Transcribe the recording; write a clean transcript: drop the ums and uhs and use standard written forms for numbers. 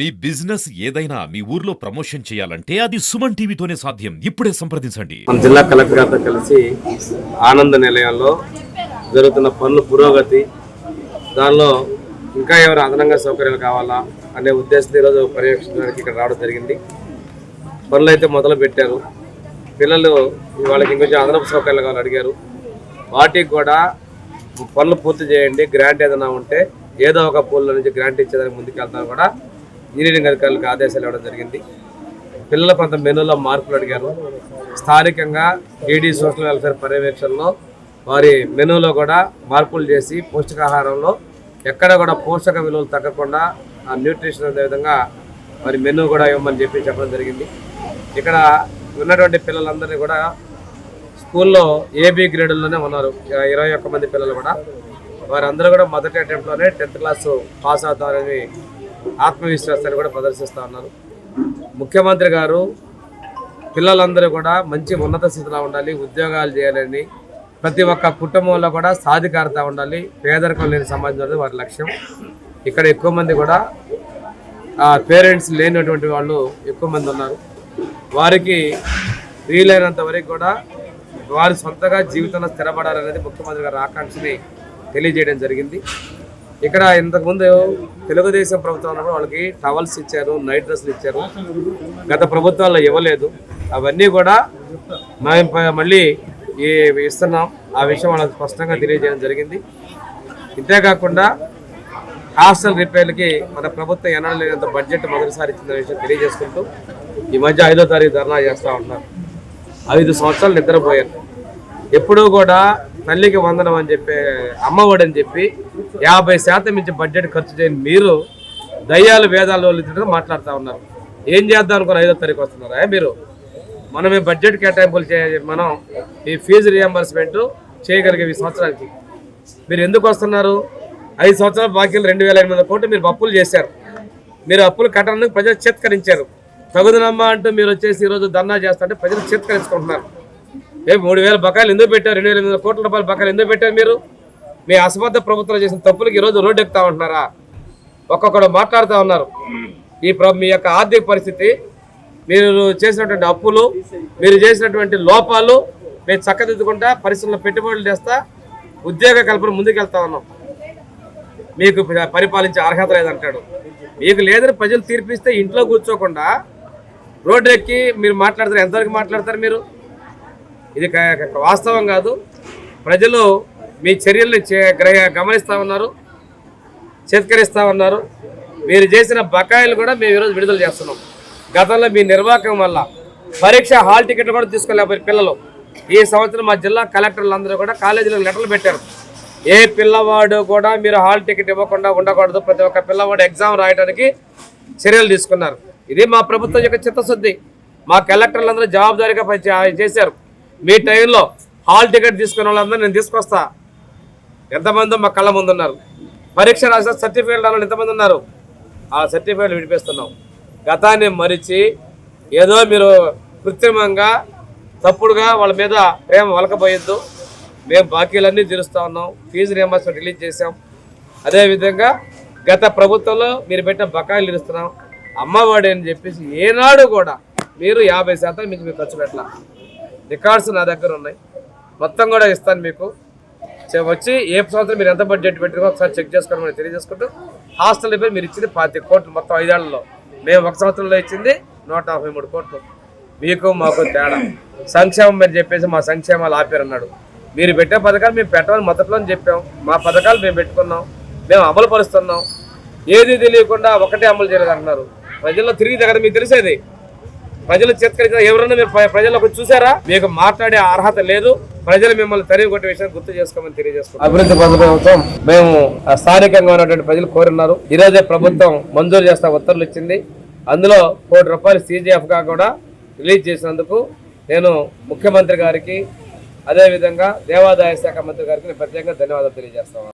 మీ business ఏదైనా మీ ఊర్లో promotion చేయాలంటే అది సుమన్ టీవీతోనే సాధ్యం. ఇప్పుడే సంప్రదించండి. మన జిల్లా కలెక్టర్ గారితో కలిసి ఆనంద నిలయంలో జరుగుతున్న పనుల పురోగతి, దానిలో ఇంకా ఎవరు అదనంగా సౌకర్యాలు కావాలా అనే ఉద్దేశంతో ఈరోజు పర్యవేక్షించడానికి ఇక్కడ రావడం జరిగింది. పనులు అయితే మొదలు పెట్టారు. పిల్లలు వాళ్ళకి ఇంకొంచెం అదనపు సౌకర్యాలు కావాలని అడిగారు. వాటికి కూడా పనులు పూర్తి చేయండి, గ్రాంట్ ఏదైనా ఉంటే ఏదో ఒక పూల్లో నుంచి గ్రాంట్ ఇచ్చేదానికి ముందుకు వెళ్తాను కూడా ఇంజనీరింగ్ అధికారులకు ఆదేశాలు ఇవ్వడం జరిగింది. పిల్లల కొంత మెనూలో మార్పులు అడిగారు. స్థానికంగా ఏడీ సోషల్ వెల్ఫేర్ పర్యవేక్షణలో వారి మెనూలో కూడా మార్పులు చేసి పౌష్టికాహారంలో ఎక్కడ కూడా పోషక విలువలు తగ్గకుండా ఆ న్యూట్రిషన్ అదేవిధంగా వారి మెనూ కూడా ఇవ్వమని చెప్పడం జరిగింది. ఇక్కడ ఉన్నటువంటి పిల్లలందరినీ కూడా స్కూల్లో ఏబీ గ్రేడుల్లోనే ఉన్నారు. 21 మంది పిల్లలు కూడా వారందరూ కూడా మొదటి అటెంప్ట్లోనే 10th క్లాసు పాస్ అవుతారని ఆత్మవిశ్వాసాన్ని కూడా ప్రదర్శిస్తూ ఉన్నారు. ముఖ్యమంత్రి గారు పిల్లలందరూ కూడా మంచి ఉన్నత స్థితిలో ఉండాలి, ఉద్యోగాలు చేయాలని, ప్రతి ఒక్క కుటుంబంలో కూడా సాధికారత ఉండాలి, పేదరికం లేని సమాజం అనేది వారి లక్ష్యం. ఇక్కడ ఎక్కువ మంది కూడా పేరెంట్స్ లేనటువంటి వాళ్ళు ఎక్కువ మంది ఉన్నారు. వారికి వీలైనంత వరకు కూడా వారి సొంతగా జీవితంలో స్థిరపడాలనేది ముఖ్యమంత్రి గారి ఆకాంక్షని తెలియజేయడం జరిగింది. ఇక్కడ ఇంతకుముందు తెలుగుదేశం ప్రభుత్వం ఉన్నప్పుడు వాళ్ళకి టవల్స్ ఇచ్చారు, నైట్ డ్రెస్సులు ఇచ్చారు. గత ప్రభుత్వాల్లో ఇవ్వలేదు. అవన్నీ కూడా మేము మళ్ళీ ఇస్తున్నాం. ఆ విషయం వాళ్ళకి స్పష్టంగా తెలియజేయడం జరిగింది. ఇంతేకాకుండా హాస్టల్ రిపేర్లకి మన ప్రభుత్వం ఎన్నడూ లేనంత బడ్జెట్ మొదటిసారి ఇచ్చిన విషయం తెలియజేసుకుంటూ ఈ మధ్య 5వ తారీఖు ధర్నా చేస్తూ ఉంటున్నారు. 5 సంవత్సరాలు నిద్రపోయారు. ఎప్పుడూ కూడా తల్లికి వందనం అని చెప్పి, అమ్మఒడి అని చెప్పి 50% మించి బడ్జెట్ ఖర్చు చేయని మీరు దయ్యాలు వేదాలు మాట్లాడుతూ ఉన్నారు. ఏం చేద్దాం అనుకుని 5వ తారీఖు వస్తున్నారా మీరు? మనం ఈ బడ్జెట్ కేటాయింపులు మనం ఈ ఫీజు రియంబర్స్మెంట్ చేయగలిగే ఈ సంవత్సరానికి మీరు ఎందుకు వస్తున్నారు? 5 సంవత్సరాల బాకీలు 2,800 కోట్లు మీరు అప్పులు చేశారు. మీరు అప్పులు కట్టడానికి ప్రజలు చేత్కరించారు. తగుదనమ్మా అంటూ మీరు వచ్చేసి ఈరోజు ధర్నా చేస్తుంటే ప్రజలు చేత్కరించుకుంటున్నారు. 3,000 బకాయిలు ఎందుకు పెట్టారు? 2,800 కోట్ల రూపాయల బకాయిలు ఎందుకు పెట్టారు మీరు? మీ అసమర్థ ప్రభుత్వం చేసిన తప్పులకి ఈరోజు రోడ్డు ఎక్కుతా ఉంటున్నారా? ఒక్కొక్కడు మాట్లాడుతూ ఉన్నారు. మీ యొక్క ఆర్థిక పరిస్థితి, మీరు చేసినటువంటి అప్పులు, మీరు చేసినటువంటి లోపాలు మేము చక్కదిద్దుకుంటా, పరిశ్రమలో పెట్టుబడులు చేస్తా, ఉద్యోగ కల్పన ముందుకెళ్తా ఉన్నాం. మీకు పరిపాలించే అర్హత లేదంటాడు. మీకు లేదని ప్రజలు తీర్పిస్తే ఇంట్లో కూర్చోకుండా రోడ్డు ఎక్కి మీరు మాట్లాడతారు. ఎంతవరకు మాట్లాడతారు మీరు? ఇది వాస్తవం కాదు. ప్రజలు మీ చర్యల్ని గమనిస్తూ ఉన్నారు, చేత్కరిస్తూ ఉన్నారు. మీరు చేసిన బకాయిలు కూడా మేము ఈరోజు విడుదల చేస్తున్నాం. గతంలో మీ నిర్వాహకం వల్ల పరీక్ష హాల్ టికెట్లు కూడా తీసుకోలేకపోయారు పిల్లలు. ఈ సంవత్సరం మా జిల్లా కలెక్టర్లు కూడా కాలేజీలకు లెటర్లు పెట్టారు. ఏ పిల్లవాడు కూడా మీరు హాల్ టికెట్ ఇవ్వకుండా ఉండకూడదు, ప్రతి ఒక్క పిల్లవాడు ఎగ్జామ్ రాయడానికి చర్యలు తీసుకున్నారు. ఇది మా ప్రభుత్వం యొక్క చిత్తశుద్ధి. మా కలెక్టర్లందరూ జవాబుదారీగా చేశారు. మీ టైంలో హాల్ టికెట్ తీసుకున్న వాళ్ళందరూ నేను తీసుకొస్తా. ఎంతమంది మా కళ్ళ ముందు ఉన్నారు. పరీక్ష రాసిన సర్టిఫికేట్ రాని ఎంతమంది ఉన్నారు? ఆ సర్టిఫికేట్లు విడిపిస్తున్నాం. గతాన్ని మరిచి ఏదో మీరు కృత్రిమంగా తప్పుడుగా వాళ్ళ మీద ప్రేమ వలకపోయొద్దు. మేము బాకీలన్నీ తీరుస్తూ ఉన్నాం. ఫీజు రియంబర్స్మెంట్ రిలీజ్ చేసాం. అదేవిధంగా గత ప్రభుత్వంలో మీరు పెట్టిన బకాయిలు తీరుస్తున్నాం. అమ్మఒడి అని చెప్పేసి ఏనాడు కూడా మీరు 50% మీకు మీరు ఖర్చు పెట్టాల. రికార్డ్స్ నా దగ్గర ఉన్నాయి. మొత్తం కూడా ఇస్తాను మీకు. వచ్చి ఏ సంవత్సరం మీరు ఎంత బడ్జెట్ పెట్టుకో ఒకసారి చెక్ చేసుకోమని తెలియజేసుకుంటూ, హాస్టల్ రిపేర్ మీరు ఇచ్చింది 25 కోట్లు మొత్తం 5 ఏళ్లలో. మేము 1 సంవత్సరంలో ఇచ్చింది 153 కోట్లు. మీకు మాకు తేడా. సంక్షేమం మీరు చెప్పేసి మా సంక్షేమాలు ఆపారన్నాడు. మీరు పెట్టే పథకాలు మేము పెట్టమని మొదట్లో చెప్పాం. మా పథకాలు మేము పెట్టుకున్నాం, మేము అమలు పరుస్తున్నాం. ఏది తెలియకుండా ఒకటే అమలు చేయలేదు అంటున్నారు. ప్రజల్లో తిరిగి దగ్గర మీకు తెలిసేది. ప్రజలు చేత్కరించిన ఎవరన్నా మీరు ప్రజలకు చూసారా? మీకు మాట్లాడే అర్హత లేదు. ప్రజలు మిమ్మల్ని తరిగి కొట్టే విషయాన్ని గుర్తు చేసుకోమని తెలియజేసుకుంటాం. అభివృద్ధి ప్రభుత్వం మేము స్థానికంగా ఉన్నటువంటి ప్రజలు కోరున్నారు. ఈరోజే ప్రభుత్వం మంజూరు చేస్తా ఉత్తర్వులు ఇచ్చింది. అందులో ₹1 కోటి CGFగా కూడా రిలీజ్ చేసినందుకు నేను ముఖ్యమంత్రి గారికి, అదేవిధంగా దేవాదాయ శాఖ మంత్రి గారికి ప్రత్యేకంగా ధన్యవాదాలు తెలియజేస్తాను.